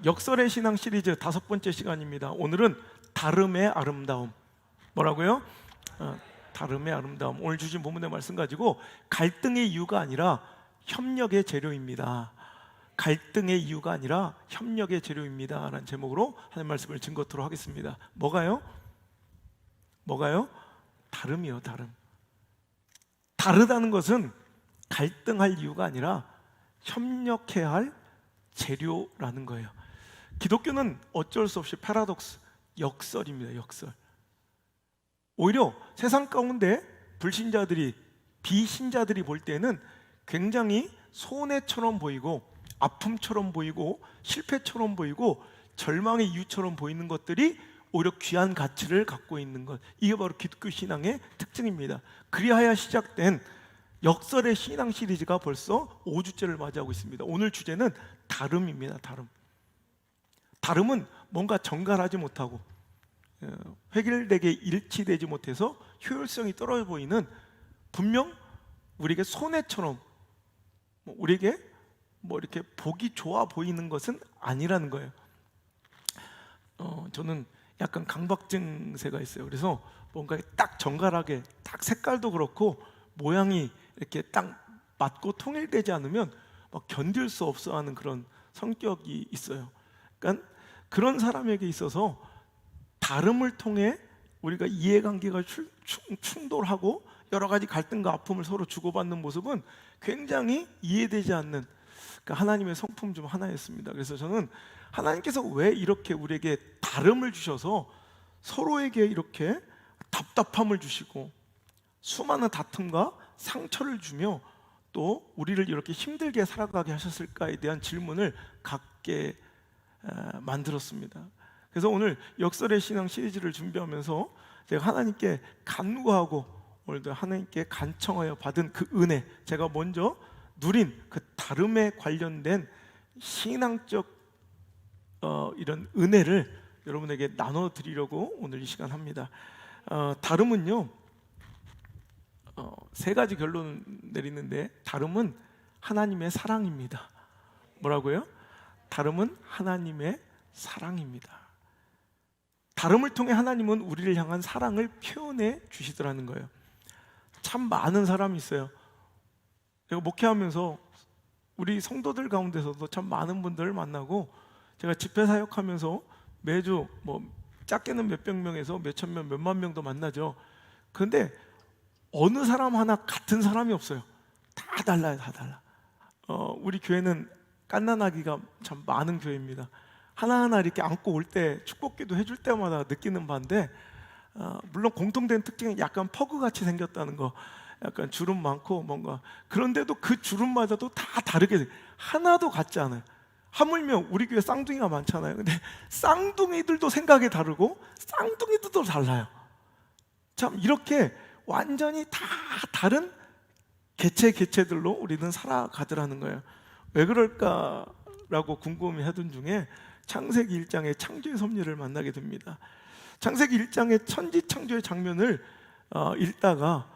역설의 신앙 시리즈 5번째 시간입니다. 오늘은 다름의 아름다움. 뭐라고요? 다름의 아름다움. 오늘 주신 본문의 말씀 가지고 갈등의 이유가 아니라 협력의 재료입니다. 갈등의 이유가 아니라 협력의 재료입니다 라는 제목으로 하나님 말씀을 증거토록 하겠습니다. 뭐가요? 다름이요. 다름. 다르다는 것은 갈등할 이유가 아니라 협력해야 할 재료라는 거예요. 기독교는 어쩔 수 없이 패러독스, 역설입니다. 역설. 오히려 세상 가운데 불신자들이, 비신자들이 볼 때는 굉장히 손해처럼 보이고 아픔처럼 보이고 실패처럼 보이고 절망의 이유처럼 보이는 것들이 오히려 귀한 가치를 갖고 있는 것, 이게 바로 기독교 신앙의 특징입니다. 그리하여 시작된 역설의 신앙 시리즈가 벌써 5주째를 맞이하고 있습니다. 오늘 주제는 다름입니다. 다름. 다름은 뭔가 정갈하지 못하고 획일되게 일치되지 못해서 효율성이 떨어져 보이는, 분명 우리에게 손해처럼, 우리에게 이렇게 보기 좋아 보이는 것은 아니라는 거예요. 저는 약간 강박증세가 있어요. 그래서 뭔가 딱 정갈하게, 딱 색깔도 그렇고 모양이 이렇게 딱 맞고 통일되지 않으면 막 견딜 수 없어 하는 그런 성격이 있어요. 그러니까 그런 사람에게 있어서 다름을 통해 우리가 이해관계가 충돌하고 여러 가지 갈등과 아픔을 서로 주고받는 모습은 굉장히 이해되지 않는, 그러니까 하나님의 성품 중 하나였습니다. 그래서 저는 하나님께서 왜 이렇게 우리에게 다름을 주셔서 서로에게 이렇게 답답함을 주시고 수많은 다툼과 상처를 주며 또 우리를 이렇게 힘들게 살아가게 하셨을까에 대한 질문을 갖게 만들었습니다. 그래서 오늘 역설의 신앙 시리즈를 준비하면서 제가 하나님께 간구하고 오늘도 하나님께 간청하여 받은 그 은혜, 제가 먼저 누린 그 다름에 관련된 신앙적 이런 은혜를 여러분에게 나눠드리려고 오늘 이 시간 합니다. 다름은요, 세 가지 결론을 내리는데, 다름은 하나님의 사랑입니다. 뭐라고요? 다름은 하나님의 사랑입니다. 다름을 통해 하나님은 우리를 향한 사랑을 표현해 주시더라는 거예요. 참 많은 사람이 있어요. 제가 목회하면서 우리 성도들 가운데서도 참 많은 분들을 만나고, 제가 집회 사역하면서 매주 작게는 몇백 명에서 몇천 명, 몇만 명도 만나죠. 그런데 어느 사람 하나 같은 사람이 없어요. 다 달라요. 다 달라. 우리 교회는 갓난아기가 참 많은 교회입니다. 하나하나 이렇게 안고 올 때, 축복기도 해줄 때마다 느끼는 바인데, 물론 공통된 특징은 약간 퍼그같이 생겼다는 거, 약간 주름 많고 뭔가, 그런데도 그 주름마저도 다 다르게, 하나도 같지 않아요. 하물며 우리 교회 쌍둥이가 많잖아요. 근데 쌍둥이들도 생각이 다르고 쌍둥이들도 달라요. 참 이렇게 완전히 다 다른 개체들로 우리는 살아가더라는 거예요. 왜 그럴까라고 궁금해하던 중에 창세기 1장의 창조의 섭리를 만나게 됩니다. 창세기 1장의 천지 창조의 장면을 읽다가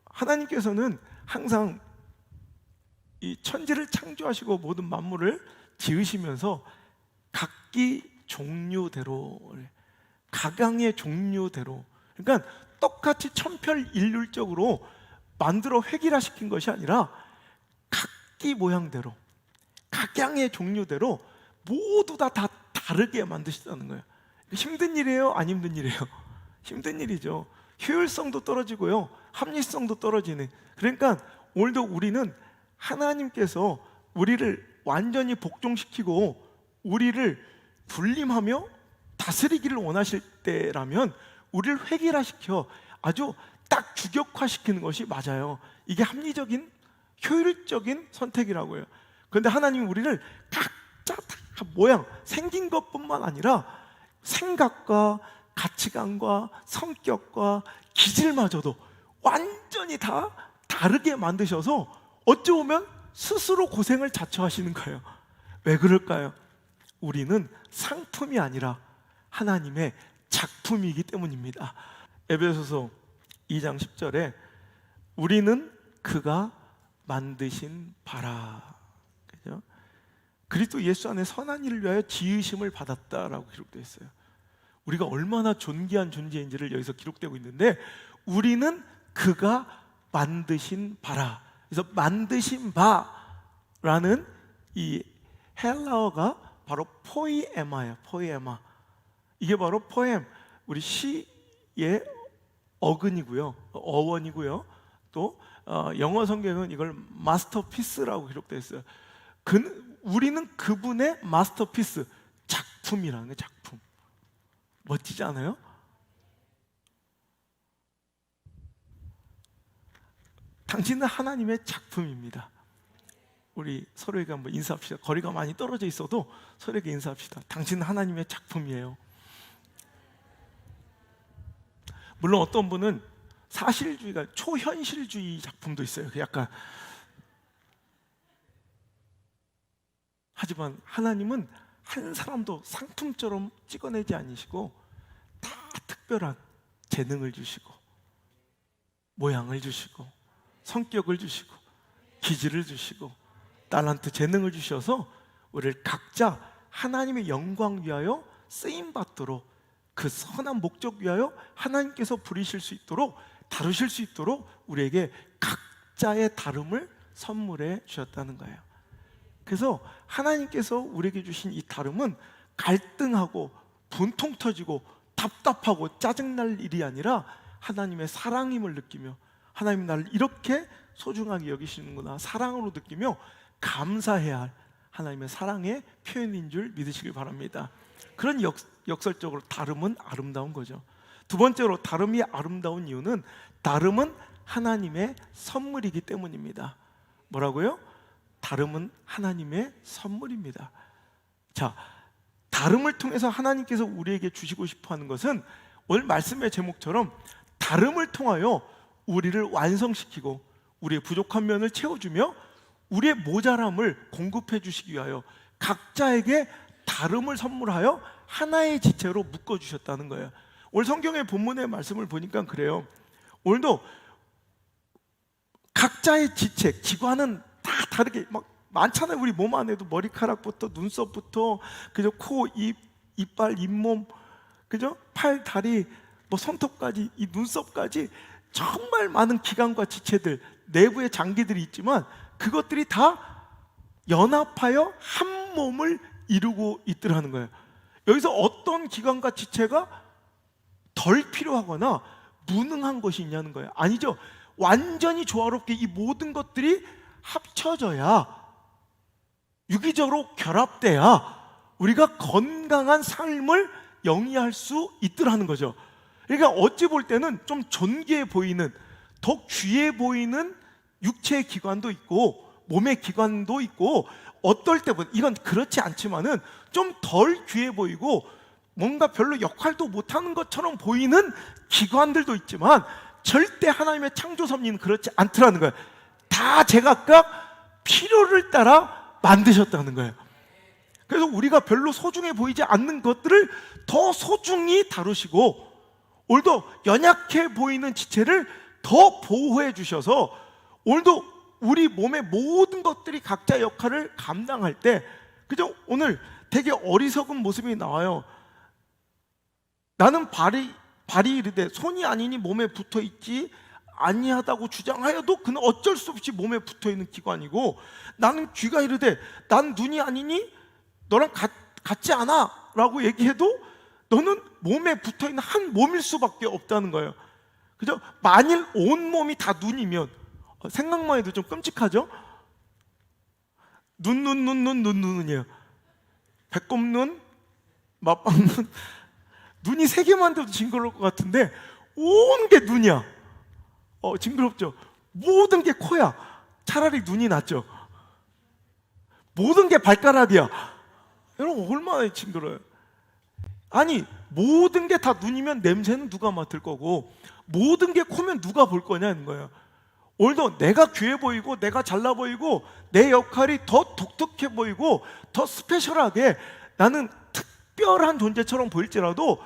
하나님께서는 항상 이 천지를 창조하시고 모든 만물을 지으시면서 각기 종류대로, 각양의 종류대로, 그러니까 똑같이 천편일률적으로 만들어 획일화시킨 것이 아니라 각기 모양대로, 각양의 종류대로 모두 다 다르게 만드시다는 거예요. 힘든 일이에요? 안 힘든 일이에요? 힘든 일이죠. 효율성도 떨어지고요, 합리성도 떨어지는. 그러니까 오늘도 우리는 하나님께서 우리를 완전히 복종시키고 우리를 군림하며 다스리기를 원하실 때라면 우리를 획일화시켜 아주 딱 규격화시키는 것이 맞아요. 이게 합리적인, 효율적인 선택이라고요. 그런데 하나님이 우리를 각자 다 모양, 생긴 것뿐만 아니라 생각과 가치관과 성격과 기질마저도 완전히 다 다르게 만드셔서 어찌 보면 스스로 고생을 자처하시는 거예요. 왜 그럴까요? 우리는 상품이 아니라 하나님의 작품이기 때문입니다. 에베소서 2장 10절에 우리는 그가 만드신 바라, 그죠? 그리스도 예수 안에 선한 일을 위하여 지으심을 받았다라고 기록되어 있어요. 우리가 얼마나 존귀한 존재인지를 여기서 기록되고 있는데, 우리는 그가 만드신 바라. 그래서 만드신 바라는 이 헬라어가 바로 포이에마예요. 포이에마. 이게 바로 포엠, 우리 시의 어근이고요, 어원이고요. 또 영어 성경은 이걸 마스터피스라고 기록되어 있어요. 우리는 그분의 마스터피스, 작품이라는 게 작품. 멋지지 않아요? 당신은 하나님의 작품입니다. 우리 서로에게 한번 인사합시다. 거리가 많이 떨어져 있어도 서로에게 인사합시다. 당신은 하나님의 작품이에요. 물론 어떤 분은 사실주의가 초현실주의 작품도 있어요. 약간. 하지만 하나님은 한 사람도 상품처럼 찍어내지 않으시고 다 특별한 재능을 주시고 모양을 주시고 성격을 주시고 기질을 주시고 달란트 재능을 주셔서 우리를 각자 하나님의 영광 위하여 쓰임받도록, 그 선한 목적 위하여 하나님께서 부리실 수 있도록, 다루실 수 있도록 우리에게 각자의 다름을 선물해 주셨다는 거예요. 그래서 하나님께서 우리에게 주신 이 다름은 갈등하고 분통 터지고 답답하고 짜증날 일이 아니라 하나님의 사랑임을 느끼며, 하나님 나를 이렇게 소중하게 여기시는구나 사랑으로 느끼며 감사해야 할 하나님의 사랑의 표현인 줄 믿으시길 바랍니다. 그런 역설적으로 다름은 아름다운 거죠. 두 번째로 다름이 아름다운 이유는 다름은 하나님의 선물이기 때문입니다. 뭐라고요? 다름은 하나님의 선물입니다. 자, 다름을 통해서 하나님께서 우리에게 주시고 싶어 하는 것은 오늘 말씀의 제목처럼 다름을 통하여 우리를 완성시키고 우리의 부족한 면을 채워주며 우리의 모자람을 공급해 주시기 위하여 각자에게 다름을 선물하여 하나의 지체로 묶어주셨다는 거예요. 오늘 성경의 본문의 말씀을 보니까 그래요. 오늘도 각자의 지체, 기관은 다 다르게 막 많잖아요. 우리 몸 안에도 머리카락부터 눈썹부터, 그죠? 코, 입, 이빨, 잇몸, 그죠? 팔, 다리, 뭐 손톱까지, 이 눈썹까지 정말 많은 기관과 지체들, 내부의 장기들이 있지만 그것들이 다 연합하여 한 몸을 이루고 있더라는 거예요. 여기서 어떤 기관과 지체가 덜 필요하거나 무능한 것이 있냐는 거예요. 아니죠. 완전히 조화롭게 이 모든 것들이 합쳐져야, 유기적으로 결합돼야 우리가 건강한 삶을 영위할 수 있더라는 거죠. 그러니까 어찌 볼 때는 좀 존귀해 보이는, 더 귀해 보이는 육체의 기관도 있고 몸의 기관도 있고, 어떨 때보다 이건 그렇지 않지만은 좀 덜 귀해 보이고 뭔가 별로 역할도 못하는 것처럼 보이는 기관들도 있지만 절대 하나님의 창조 섭리는 그렇지 않더라는 거예요. 다 제각각 필요를 따라 만드셨다는 거예요. 그래서 우리가 별로 소중해 보이지 않는 것들을 더 소중히 다루시고, 오늘도 연약해 보이는 지체를 더 보호해 주셔서 오늘도 우리 몸의 모든 것들이 각자 역할을 감당할 때, 그죠? 오늘 되게 어리석은 모습이 나와요. 나는 발이 이르되 손이 아니니 몸에 붙어 있지 아니하다고 주장하여도 그는 어쩔 수 없이 몸에 붙어 있는 기관이고, 나는 귀가 이르되 난 눈이 아니니 너랑 같지 않아 라고 얘기해도 너는 몸에 붙어 있는 한 몸일 수밖에 없다는 거예요. 그죠? 만일 온 몸이 다 눈이면 생각만 해도 좀 끔찍하죠? 눈이에요. 배꼽눈, 맞박눈, 눈이 세 개만 돼도 징그러울 것 같은데 온 게 눈이야. 징그럽죠? 모든 게 코야. 차라리 눈이 낫죠? 모든 게 발가락이야. 여러분 얼마나 징그러워요. 아니, 모든 게 다 눈이면 냄새는 누가 맡을 거고 모든 게 코면 누가 볼 거냐는 거예요. 오늘도 내가 귀해 보이고 내가 잘나 보이고 내 역할이 더 독특해 보이고 더 스페셜하게 나는 특별한 존재처럼 보일지라도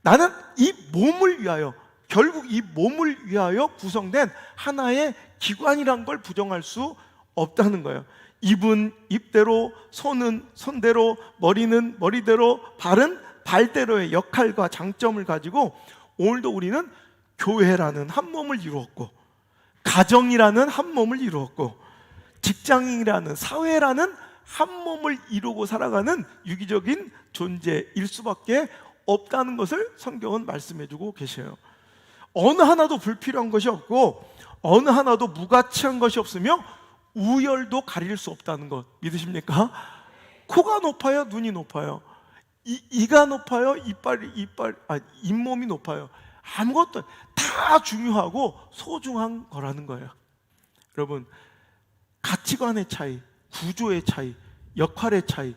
나는 이 몸을 위하여, 결국 이 몸을 위하여 구성된 하나의 기관이란 걸 부정할 수 없다는 거예요. 입은 입대로, 손은 손대로, 머리는 머리대로, 발은 발대로의 역할과 장점을 가지고 오늘도 우리는 교회라는 한 몸을 이루었고, 가정이라는 한 몸을 이루었고, 직장인이라는, 사회라는 한 몸을 이루고 살아가는 유기적인 존재일 수밖에 없다는 것을 성경은 말씀해주고 계셔요. 어느 하나도 불필요한 것이 없고 어느 하나도 무가치한 것이 없으며 우열도 가릴 수 없다는 것 믿으십니까? 코가 높아요, 눈이 높아요, 이가 높아요, 잇몸이 높아요. 아무것도 다 중요하고 소중한 거라는 거예요. 여러분, 가치관의 차이, 구조의 차이, 역할의 차이,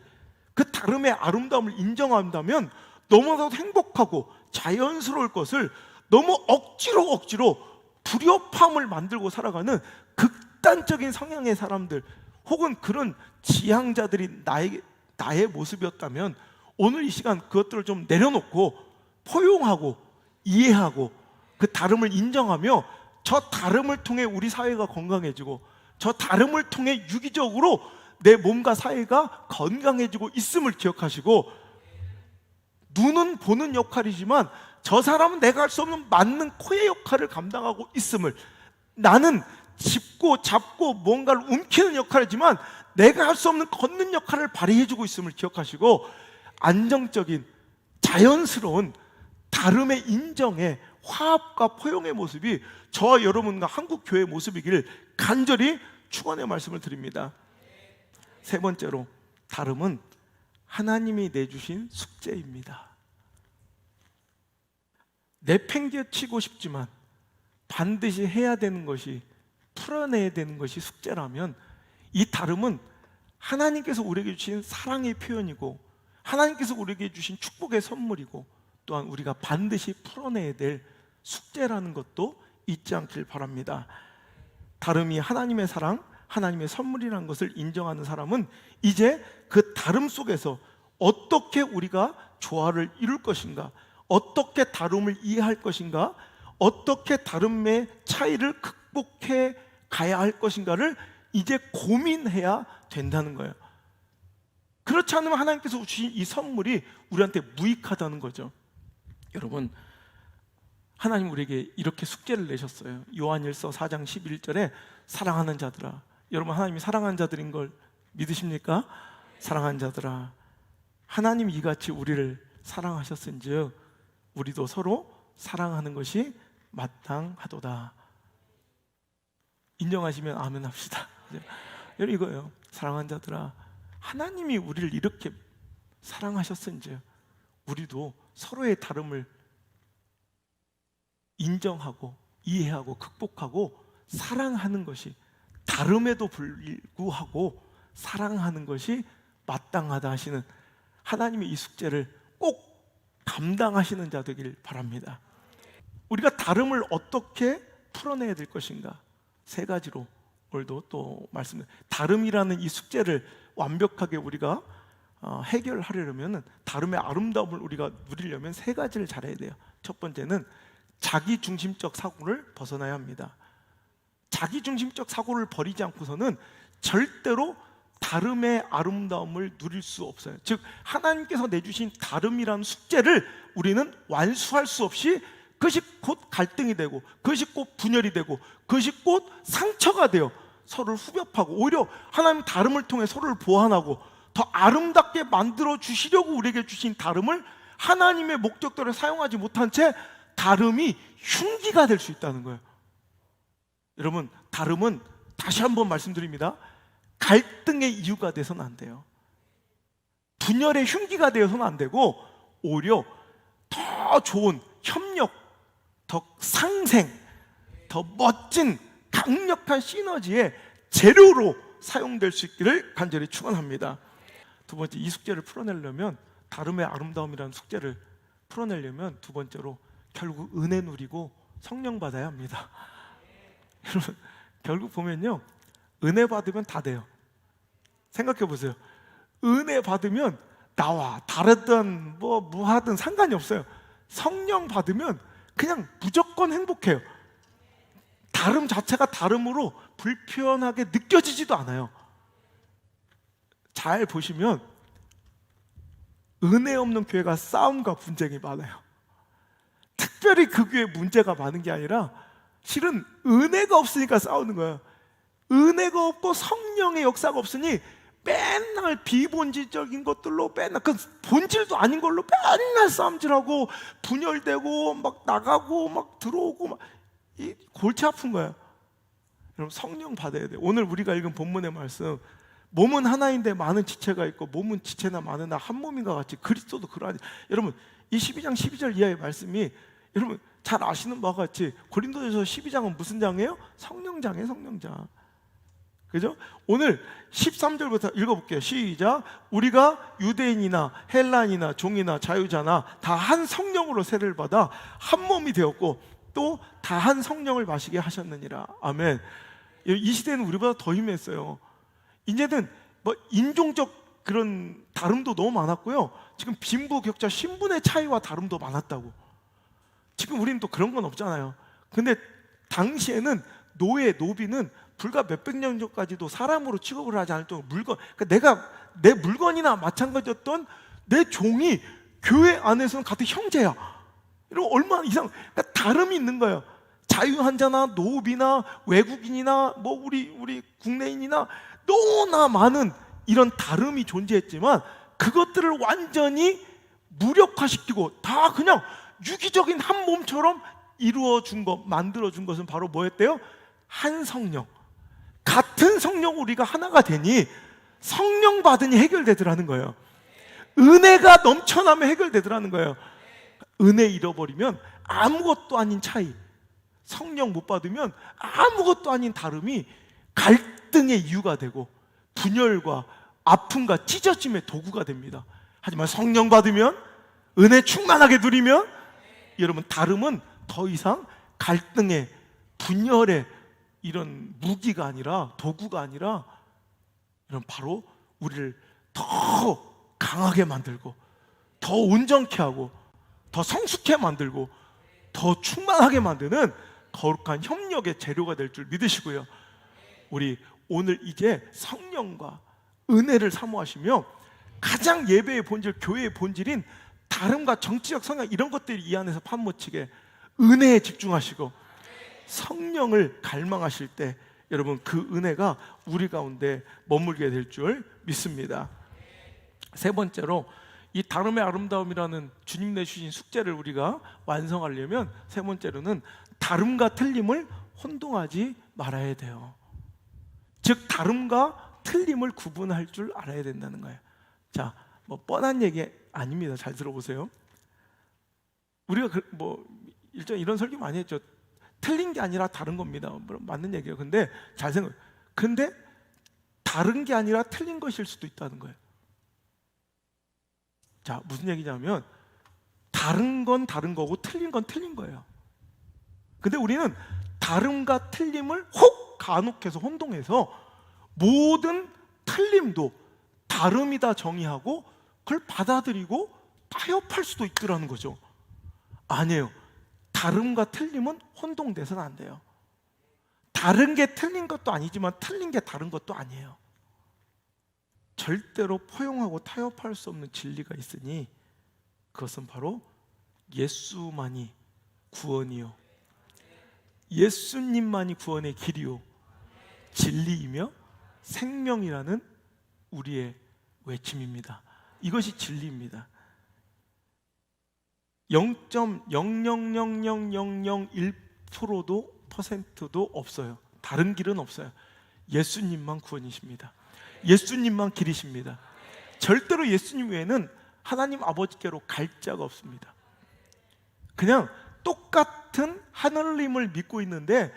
그 다름의 아름다움을 인정한다면 너무나도 행복하고 자연스러울 것을 너무 억지로 불협화음을 만들고 살아가는 극단적인 성향의 사람들, 혹은 그런 지향자들이 나의 모습이었다면 오늘 이 시간 그것들을 좀 내려놓고 포용하고 이해하고 그 다름을 인정하며 저 다름을 통해 우리 사회가 건강해지고 저 다름을 통해 유기적으로 내 몸과 사회가 건강해지고 있음을 기억하시고, 눈은 보는 역할이지만 저 사람은 내가 할 수 없는 맞는 코의 역할을 감당하고 있음을, 나는 짚고 잡고 뭔가를 움키는 역할이지만 내가 할 수 없는 걷는 역할을 발휘해주고 있음을 기억하시고, 안정적인 자연스러운 다름의 인정의 화합과 포용의 모습이 저와 여러분과 한국교회의 모습이길 간절히 축원의 말씀을 드립니다. 세 번째로, 다름은 하나님이 내주신 숙제입니다. 내팽개치고 싶지만 반드시 해야 되는 것이, 풀어내야 되는 것이 숙제라면 이 다름은 하나님께서 우리에게 주신 사랑의 표현이고 하나님께서 우리에게 주신 축복의 선물이고 또한 우리가 반드시 풀어내야 될 숙제라는 것도 잊지 않길 바랍니다. 다름이 하나님의 사랑, 하나님의 선물이라는 것을 인정하는 사람은 이제 그 다름 속에서 어떻게 우리가 조화를 이룰 것인가, 어떻게 다름을 이해할 것인가, 어떻게 다름의 차이를 극복해 가야 할 것인가를 이제 고민해야 된다는 거예요. 그렇지 않으면 하나님께서 주신 이 선물이 우리한테 무익하다는 거죠. 여러분, 하나님 우리에게 이렇게 숙제를 내셨어요. 요한일서 4장 11절에 사랑하는 자들아, 여러분 하나님이 사랑하는 자들인 걸 믿으십니까? 사랑하는 자들아, 하나님이 이같이 우리를 사랑하셨은즉 우리도 서로 사랑하는 것이 마땅하도다. 인정하시면 아멘 합시다. 여러분, 이거예요. 사랑하는 자들아, 하나님이 우리를 이렇게 사랑하셨은즉 우리도 서로의 다름을 인정하고 이해하고 극복하고 사랑하는 것이, 다름에도 불구하고 사랑하는 것이 마땅하다 하시는 하나님의 이 숙제를 꼭 감당하시는 자 되길 바랍니다. 우리가 다름을 어떻게 풀어내야 될 것인가, 세 가지로 오늘도 또 말씀드립니다. 다름이라는 이 숙제를 완벽하게 우리가 해결하려면, 다름의 아름다움을 우리가 누리려면 세 가지를 잘해야 돼요. 첫 번째는 자기중심적 사고를 벗어나야 합니다. 자기중심적 사고를 버리지 않고서는 절대로 다름의 아름다움을 누릴 수 없어요. 즉 하나님께서 내주신 다름이라는 숙제를 우리는 완수할 수 없이 그것이 곧 갈등이 되고, 그것이 곧 분열이 되고, 그것이 곧 상처가 되어 서로를 후벼파고, 오히려 하나님 다름을 통해 서로를 보완하고 더 아름답게 만들어 주시려고 우리에게 주신 다름을 하나님의 목적대로 사용하지 못한 채 다름이 흉기가 될 수 있다는 거예요. 여러분, 다름은 다시 한번 말씀드립니다. 갈등의 이유가 돼서는 안 돼요. 분열의 흉기가 되어서는 안 되고, 오히려 더 좋은 협력, 더 상생, 더 멋진 강력한 시너지의 재료로 사용될 수 있기를 간절히 축원합니다. 두 번째, 이 숙제를 풀어내려면, 다름의 아름다움이라는 숙제를 풀어내려면 두 번째로 결국 은혜 누리고 성령 받아야 합니다. 여러분, 결국 보면요, 은혜 받으면 다 돼요. 생각해 보세요. 은혜 받으면 나와 다르든 뭐 무하든 상관이 없어요. 성령 받으면 그냥 무조건 행복해요. 다름 자체가 다름으로 불편하게 느껴지지도 않아요. 잘 보시면 은혜 없는 교회가 싸움과 분쟁이 많아요. 특별히 그 교회에 문제가 많은 게 아니라 실은 은혜가 없으니까 싸우는 거예요. 은혜가 없고 성령의 역사가 없으니 맨날 비본질적인 것들로 맨날 그 본질도 아닌 걸로 맨날 싸움질하고 분열되고 막 나가고 막 들어오고 막 이 골치 아픈 거예요. 여러분 성령 받아야 돼요. 오늘 우리가 읽은 본문의 말씀, 몸은 하나인데 많은 지체가 있고 몸은 지체나 많으나 한 몸인가 같이 그리스도도 그러하니. 여러분 이 12장 12절 이하의 말씀이 여러분 잘 아시는 바와 같이 고린도전서 12장은 무슨 장이에요? 성령장이에요. 성령장. 그죠? 오늘 13절부터 읽어볼게요. 시작. 우리가 유대인이나 헬라인이나 종이나 자유자나 다 한 성령으로 세례를 받아 한 몸이 되었고 또 다 한 성령을 마시게 하셨느니라. 아멘. 이 시대는 우리보다 더 힘했어요. 이제는 뭐 인종적 그런 다름도 너무 많았고요. 지금 빈부격차 신분의 차이와 다름도 많았다고. 지금 우리는 또 그런 건 없잖아요. 근데 당시에는 노비는 불과 몇백 년 전까지도 사람으로 취급을 하지 않을 정도로 물건, 그러니까 내 물건이나 마찬가지였던 내 종이 교회 안에서는 같은 형제야. 이런 얼마나 이상, 그러니까 다름이 있는 거예요. 자유한자나 노비나 외국인이나 뭐 우리 국내인이나 너무나 많은 이런 다름이 존재했지만 그것들을 완전히 무력화시키고 다 그냥 유기적인 한 몸처럼 이루어준 것, 만들어준 것은 바로 뭐였대요? 한 성령. 같은 성령 우리가 하나가 되니 성령 받으니 해결되더라는 거예요. 은혜가 넘쳐나면 해결되더라는 거예요. 은혜 잃어버리면 아무것도 아닌 차이, 성령 못 받으면 아무것도 아닌 다름이 갈등의 이유가 되고 분열과 아픔과 찢어짐의 도구가 됩니다. 하지만 성령 받으면, 은혜 충만하게 누리면 여러분 다름은 더 이상 갈등의 분열의 이런 무기가 아니라, 도구가 아니라 이런 바로 우리를 더 강하게 만들고 더 온전케 하고 더 성숙해 만들고 더 충만하게 만드는 거룩한 협력의 재료가 될 줄 믿으시고요. 우리 오늘 이제 성령과 은혜를 사모하시며 가장 예배의 본질, 교회의 본질인 다름과 정치적 성향 이런 것들이 이 안에서 파묻히게 은혜에 집중하시고 성령을 갈망하실 때 여러분 그 은혜가 우리 가운데 머물게 될 줄 믿습니다. 세 번째로 이 다름의 아름다움이라는 주님 내주신 숙제를 우리가 완성하려면 세 번째로는 다름과 틀림을 혼동하지 말아야 돼요. 즉 다름과 틀림을 구분할 줄 알아야 된다는 거예요. 자, 뭐 뻔한 얘기 아닙니다. 잘 들어보세요. 우리가 뭐 일전 이런 설교 많이 했죠. 틀린 게 아니라 다른 겁니다. 맞는 얘기예요. 근데 잘 생각. 근데 다른 게 아니라 틀린 것일 수도 있다는 거예요. 자, 무슨 얘기냐면 다른 건 다른 거고 틀린 건 틀린 거예요. 근데 우리는 다름과 틀림을 혹 간혹해서 혼동해서 모든 틀림도 다름이다 정의하고 그걸 받아들이고 타협할 수도 있더라는 거죠. 아니에요. 다름과 틀림은 혼동돼서는 안 돼요. 다른 게 틀린 것도 아니지만 틀린 게 다른 것도 아니에요. 절대로 포용하고 타협할 수 없는 진리가 있으니 그것은 바로 예수만이 구원이요, 예수님만이 구원의 길이요 진리이며 생명이라는 우리의 외침입니다. 이것이 진리입니다. 0.0000001%도 퍼센트도 없어요. 다른 길은 없어요. 예수님만 구원이십니다. 예수님만 길이십니다. 절대로 예수님 외에는 하나님 아버지께로 갈 자가 없습니다. 그냥 똑같은 하늘님을 믿고 있는데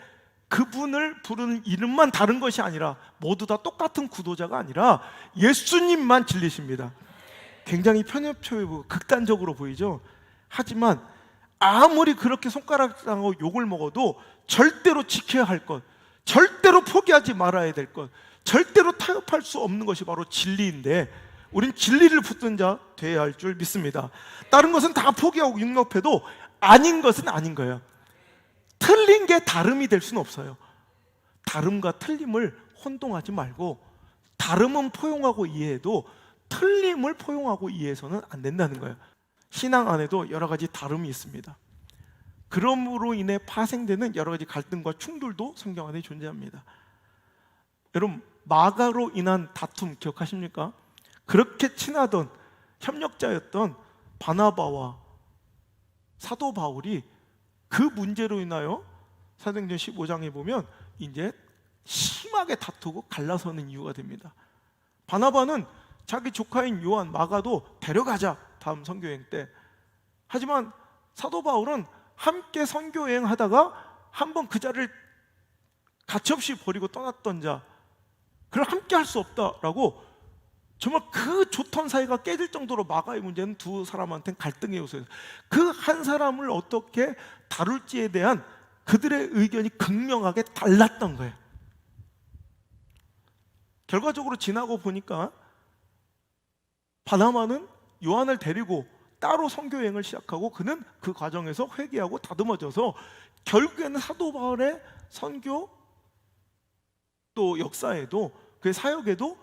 그분을 부르는 이름만 다른 것이 아니라 모두 다 똑같은 구도자가 아니라 예수님만 진리십니다. 굉장히 편협해보고 극단적으로 보이죠? 하지만 아무리 그렇게 손가락질하고 욕을 먹어도 절대로 지켜야 할 것, 절대로 포기하지 말아야 될 것, 절대로 타협할 수 없는 것이 바로 진리인데 우린 진리를 붙든 자 되어야 할 줄 믿습니다. 다른 것은 다 포기하고 융납해도 아닌 것은 아닌 거예요. 틀린 게 다름이 될 수는 없어요. 다름과 틀림을 혼동하지 말고, 다름은 포용하고 이해해도 틀림을 포용하고 이해해서는 안 된다는 거예요. 신앙 안에도 여러 가지 다름이 있습니다. 그럼으로 인해 파생되는 여러 가지 갈등과 충돌도 성경 안에 존재합니다. 여러분, 마가로 인한 다툼 기억하십니까? 그렇게 친하던 협력자였던 바나바와 사도 바울이 그 문제로 인하여 사도행전 15장에 보면 이제 심하게 다투고 갈라서는 이유가 됩니다. 바나바는 자기 조카인 요한, 마가도 데려가자, 다음 선교여행 때. 하지만 사도 바울은 함께 선교여행 하다가 한번 그 자리를 가차없이 버리고 떠났던 자, 그걸 함께 할 수 없다라고 정말 그 좋던 사이가 깨질 정도로 마가의 문제는 두 사람한테는 갈등의 요소예요. 그 한 사람을 어떻게 다룰지에 대한 그들의 의견이 극명하게 달랐던 거예요. 결과적으로 지나고 보니까 바나바는 요한을 데리고 따로 선교여행을 시작하고, 그는 그 과정에서 회개하고 다듬어져서 결국에는 사도 바울의 선교 또 역사에도, 그의 사역에도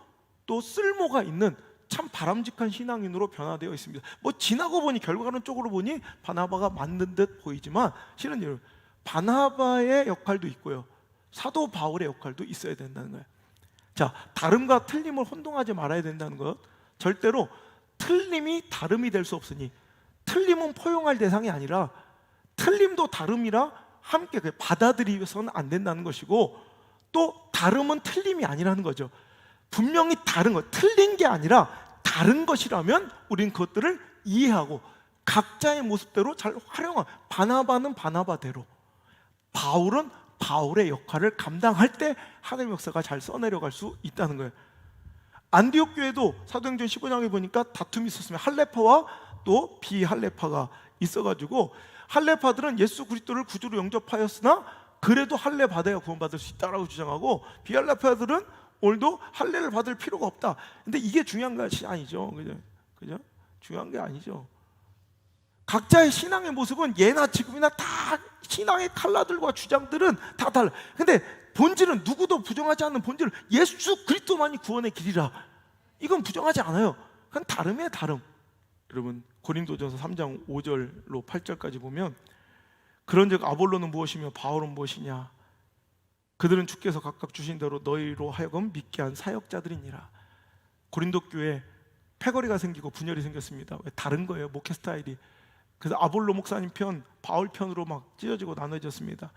또 쓸모가 있는 참 바람직한 신앙인으로 변화되어 있습니다. 뭐 지나고 보니, 결과론적으로 보니 바나바가 맞는 듯 보이지만 실은 여러분, 바나바의 역할도 있고요, 사도 바울의 역할도 있어야 된다는 거예요. 자, 다름과 틀림을 혼동하지 말아야 된다는 것, 절대로 틀림이 다름이 될 수 없으니, 틀림은 포용할 대상이 아니라 틀림도 다름이라 함께 받아들이서는 안 된다는 것이고, 또 다름은 틀림이 아니라는 거죠. 분명히 다른 것, 틀린 게 아니라 다른 것이라면 우린 그것들을 이해하고 각자의 모습대로 잘 활용하고, 바나바는 바나바대로, 바울은 바울의 역할을 감당할 때 하나님의 역사가 잘 써내려갈 수 있다는 거예요. 안디옥 교회도 사도행전 15장에 보니까 다툼이 있었으면 할레파와 또 비할레파가 있어가지고, 할레파들은 예수 그리스도를 구주로 영접하였으나 그래도 할례 받아야 구원받을 수 있다라고 주장하고, 비할레파들은 오늘도 할례를 받을 필요가 없다. 근데 이게 중요한 것이 아니죠. 그죠? 중요한 게 아니죠. 각자의 신앙의 모습은 예나 지금이나 다 신앙의 칼라들과 주장들은 다 달라. 근데 본질은, 누구도 부정하지 않는 본질은 예수 그리스도만이 구원의 길이라, 이건 부정하지 않아요. 그건 다름이에요, 다름. 여러분, 고린도전서 3장 5절로 8절까지 보면, 그런즉 아볼로는 무엇이며 바울은 무엇이냐, 그들은 주께서 각각 주신 대로 너희로 하여금 믿게 한 사역자들이니라. 고린도 교회에 패거리가 생기고 분열이 생겼습니다. 왜? 다른 거예요, 목회 스타일이. 그래서 아볼로 목사님 편, 바울 편으로 막 찢어지고 나눠졌습니다.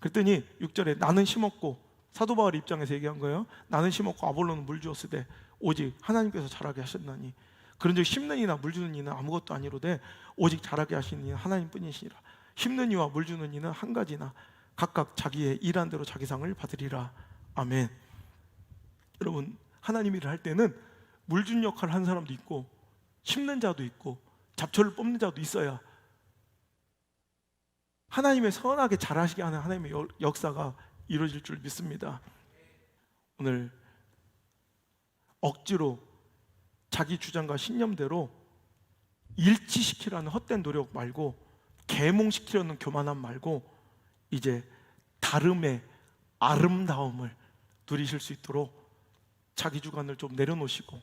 그랬더니 6절에 나는 심었고, 사도 바울 입장에서 얘기한 거예요. 나는 심었고 아볼로는 물 주었으되 오직 하나님께서 자라게 하셨나니, 그런즉 심는 이나 물 주는 이는 아무것도 아니로되 오직 자라게 하시는 이는 하나님뿐이시니라. 심는 이와 물 주는 이는 한 가지나 각각 자기의 일한 대로 자기 상을 받으리라. 아멘. 여러분, 하나님 일을 할 때는 물 준 역할을 한 사람도 있고, 심는 자도 있고, 잡초를 뽑는 자도 있어야 하나님의 선하게 잘하시게 하는 하나님의 역사가 이루어질 줄 믿습니다. 오늘 억지로 자기 주장과 신념대로 일치시키라는 헛된 노력 말고, 계몽시키려는 교만함 말고, 이제 다름의 아름다움을 누리실 수 있도록 자기 주관을 좀 내려놓으시고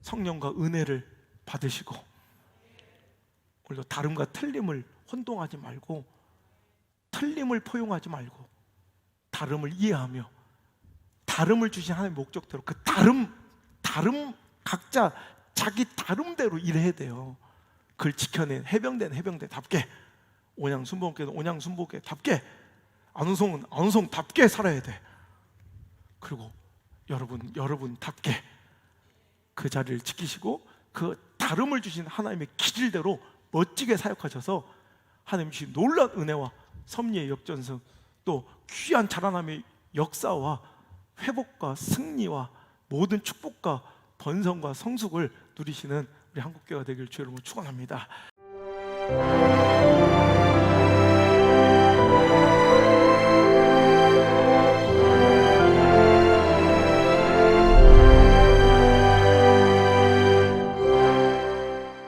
성령과 은혜를 받으시고, 오늘도 다름과 틀림을 혼동하지 말고, 틀림을 포용하지 말고, 다름을 이해하며 다름을 주신 하나님의 목적대로 그 다름 각자 자기 다름대로 일해야 돼요. 그걸 지켜낸 해병대는 해병대답게, 온양순복교는 온양순복교답게, 안우성은 안우성답게 살아야 돼. 그리고 여러분답게 그 자리를 지키시고 그 다름을 주신 하나님의 기질대로 멋지게 사역하셔서 하나님 주신 놀라운 은혜와 섭리의 역전승, 또 귀한 자라남의 역사와 회복과 승리와 모든 축복과 번성과 성숙을 누리시는 우리 한국교회가 되길 주의 이름으로 축원합니다.